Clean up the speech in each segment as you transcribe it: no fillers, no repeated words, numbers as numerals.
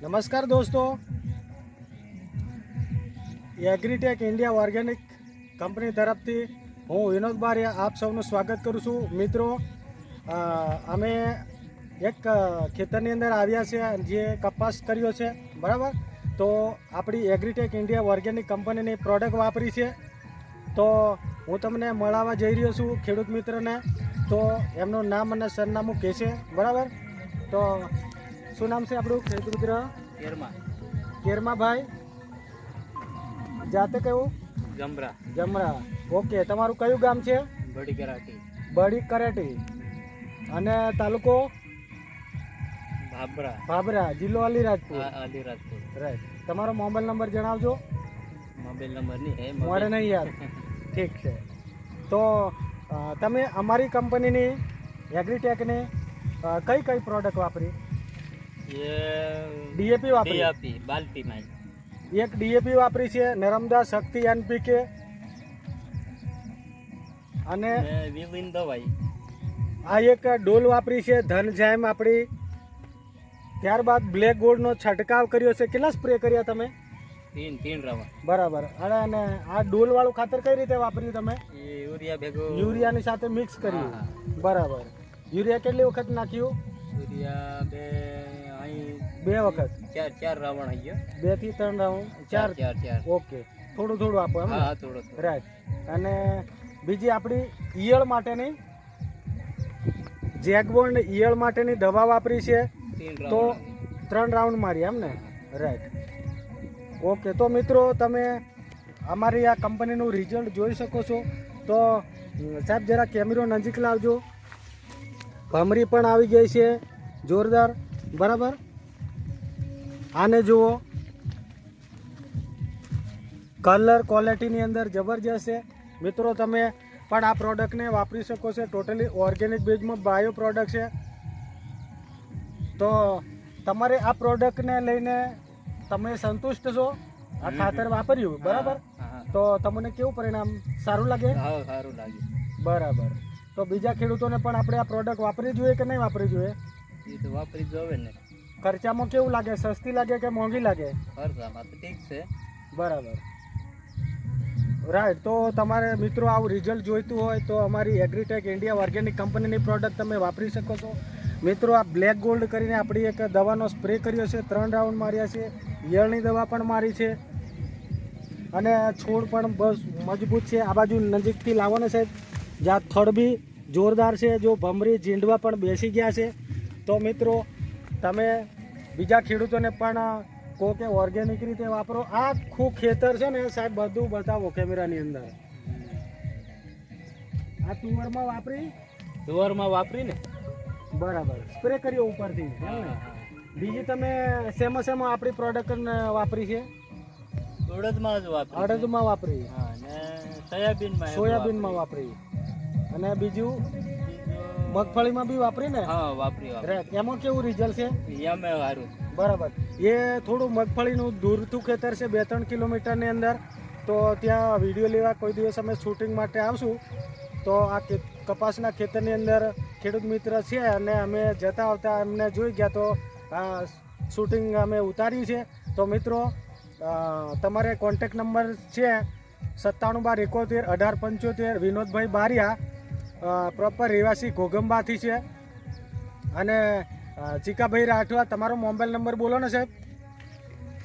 નમસ્કાર દોસ્તો, agritech India organic company તરફથી હું વિનોદ બારિયા આપ સૌનું સ્વાગત કરું છું. મિત્રો, અમે એક ખેતરની અંદર આવ્યા છે જે કપાસ કર્યો છે, બરાબર. તો આપણી એગ્રીટેક ઇન્ડિયા ઓર્ગેનિક કંપનીની પ્રોડક્ટ વાપરી છે. તો હું તમને મળવા જઈ રહ્યો છું ખેડૂત મિત્રને. તો એમનું નામ અને સરનામું કહેશે, બરાબર. તો શું નામ છે આપણું ખેડૂત મિત્ર? કેરમાભાઈ. જાતે કયું? જમરા. ઓકે. તમારું કયું ગામ છે? બડી કરાટી. અને તાલુકો? ભાભરા. જિલ્લો અલીરાજપુર. રાઈટ. તમારો મોબાઈલ નંબર જણાવજો. મોડે નહીં યાર. ઠીક છે. તો તમે અમારી કંપનીની એગ્રીટેકની કઈ કઈ પ્રોડક્ટ વાપરી? ડીએપી વાપરી. એક ડીએપી વાપરી છે, નર્મદા શક્તિ એનપીકે અને આ એક ડોલ વાપરી છે, ધનજાયમ આપણી. ત્યારબાદ બ્લેક ગોલ્ડનો છંટકાવ કર્યો છે. કેટલા સ્પ્રે કર્યા તમે? 3 રાઉન્ડ. બરાબર. અને આ ડોલ વાળું ખાતર કઈ રીતે વાપર્યું તમે? યુરિયાની સાથે મિક્સ કર્યું. બરાબર. યુરિયા કેટલી વખત નાખ્યું? યુરિયા બે વખત. 4 રાઉન્ડ આવી ગયો. 2 થી 3 રાઉન્ડ. 4. ઓકે. થોડું આપો એમ? હા, થોડું. રાઈટ. અને બીજી આપણી ઈયળ માટેની જેગબોન્ડ ઈયળ માટેની દવા વાપરી છે. તો 3 રાઉન્ડ મારી એમ ને? રાઈટ. ઓકે. તો મિત્રો, તમે અમારી આ કંપનીનું રિઝલ્ટ જોઈ શકો છો. તો સાહેબ જરા કેમેરો નજીક લાવજો. ભમરી પણ આવી ગઈ છે જોરદાર, બરાબર. આને જુઓ, કલર ક્વોલિટીની અંદર જબરજસ્ત છે. મિત્રો, તમે પણ આ પ્રોડક્ટને વાપરી શકો છો. ટોટલી ઓર્ગેનિક બેઝમાં બાયો પ્રોડક્ટ છે. તો તમારે આ પ્રોડક્ટને લઈને તમે સંતુષ્ટ છો? આ ખાતર વાપર્યું, બરાબર. તો તમને કેવું પરિણામ? સારું લાગે? સારું લાગે. બરાબર. તો બીજા ખેડૂતોને પણ આપણે આ પ્રોડક્ટ વાપરવી જોઈએ કે નહીં વાપરવી જોઈએ? એ તો વાપરી જોવે ને. ખર્ચામાં કેવું લાગે? સસ્તી લાગે કે મોંઘી લાગે? ખર્ચામાં તો ઠીક છે. બરાબર. રાઈટ. તો તમારે મિત્રો આવું રિઝલ્ટ જોઈતું હોય તો અમારી એગ્રીટેક ઇન્ડિયા ઓર્ગેનિક કંપનીની પ્રોડક્ટ તમે વાપરી શકો છો. મિત્રો, આ બ્લેક ગોલ્ડ કરીને આપણી એક દવાનો સ્પ્રે કર્યો છે. 3 રાઉન્ડ માર્યા છે. ઈયળની દવા પણ મારી છે. અને છોડ પણ બસ મજબૂત છે. આ બાજુ નજીકથી લાવો ને સાહેબ. જ્યાં થડ બી જોરદાર છે. જો ભમરી ઝીંડવા પણ બેસી ગયા છે. તો મિત્રો, તમે બીજા ખેડૂતોને પણ કહો કે ઓર્ગેનિક રીતે વાપરો. આખું ખેતર છે ને સાહેબ, બધું બતાવો કેમેરાની અંદર. આ તુવરમાં વાપરી ને? બરાબર. સ્પ્રે કર્યો ઉપરથી. બીજી તમે શેમાં આપણી પ્રોડક્ટ વાપરી છે? અડદમાં વાપરી. સોયાબીનમાં વાપરી. અને બીજું મગફળીમાં બી વાપરી ને? એમાં કેવું રિઝલ્ટ છે? બરાબર. એ થોડું મગફળીનું દૂરતું ખેતર છે, 2-3 કિલોમીટરની અંદર. તો ત્યાં વિડીયો લેવા કોઈ દિવસ અમે શૂટિંગ માટે આવશું. તો આ કપાસના ખેતરની અંદર ખેડૂત મિત્ર છે અને અમે જતા આવતા એમને જોઈ ગયા. તો આ શૂટિંગ અમે ઉતાર્યું છે. તો મિત્રો, તમારે કોન્ટેક નંબર છે 9712711875. વિનોદભાઈ બારિયા, પ્રોપર રહેવાસી ઘોગંબાથી છે. અને ચીકાભાઈ રાઠવા, તમારો મોબાઈલ નંબર બોલો ને સાહેબ.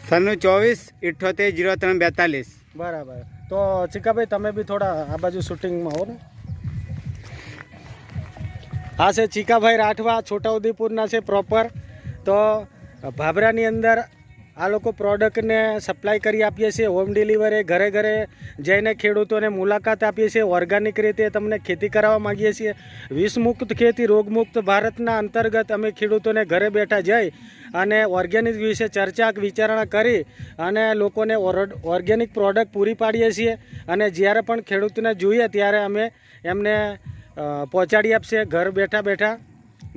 9478700342. બરાબર. તો ચીકાભાઈ, તમે બી થોડા આ બાજુ શૂટિંગમાં હો ને. આ છે ચીકાભાઈ રાઠવા, છોટાઉદેપુરના છે પ્રોપર. તો ભાભરાની અંદર આ લોકો પ્રોડક્ટને સપ્લાય કરી આપીએ છીએ. હોમ ડિલિવરી, ઘરે ઘરે જઈને ખેડૂતોને મુલાકાત આપીએ છીએ. ઓર્ગેનિક રીતે તમને ખેતી કરાવવા માગીએ છીએ. વિષમુક્ત ખેતી, રોગમુક્ત ભારતના અંતર્ગત અમે ખેડૂતોને ઘરે બેઠા જઈ અને ઓર્ગેનિક વિશે ચર્ચા વિચારણા કરી અને લોકોને ઓર્ગેનિક પ્રોડક્ટ પૂરી પાડીએ છીએ. અને જ્યારે પણ ખેડૂતને જોઈએ ત્યારે અમે એમને પહોંચાડી આપશે ઘર બેઠા.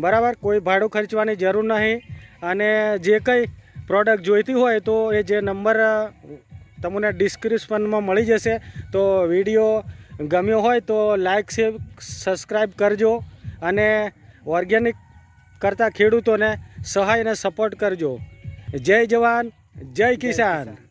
બરાબર. કોઈ ભાડું ખર્ચવાની જરૂર નહીં. અને જે કંઈ પ્રોડક્ટ જોઈતી હોય તો એ જે નંબર તમને ડિસ્ક્રિપ્શનમાં મળી જશે. તો વિડીયો ગમ્યો હોય તો લાઈક, શેર, સબસ્ક્રાઈબ કરજો. અને ઓર્ગેનિક કરતા ખેડૂતોને સહાય અને સપોર્ટ કરજો. જય જવાન જય કિસાન.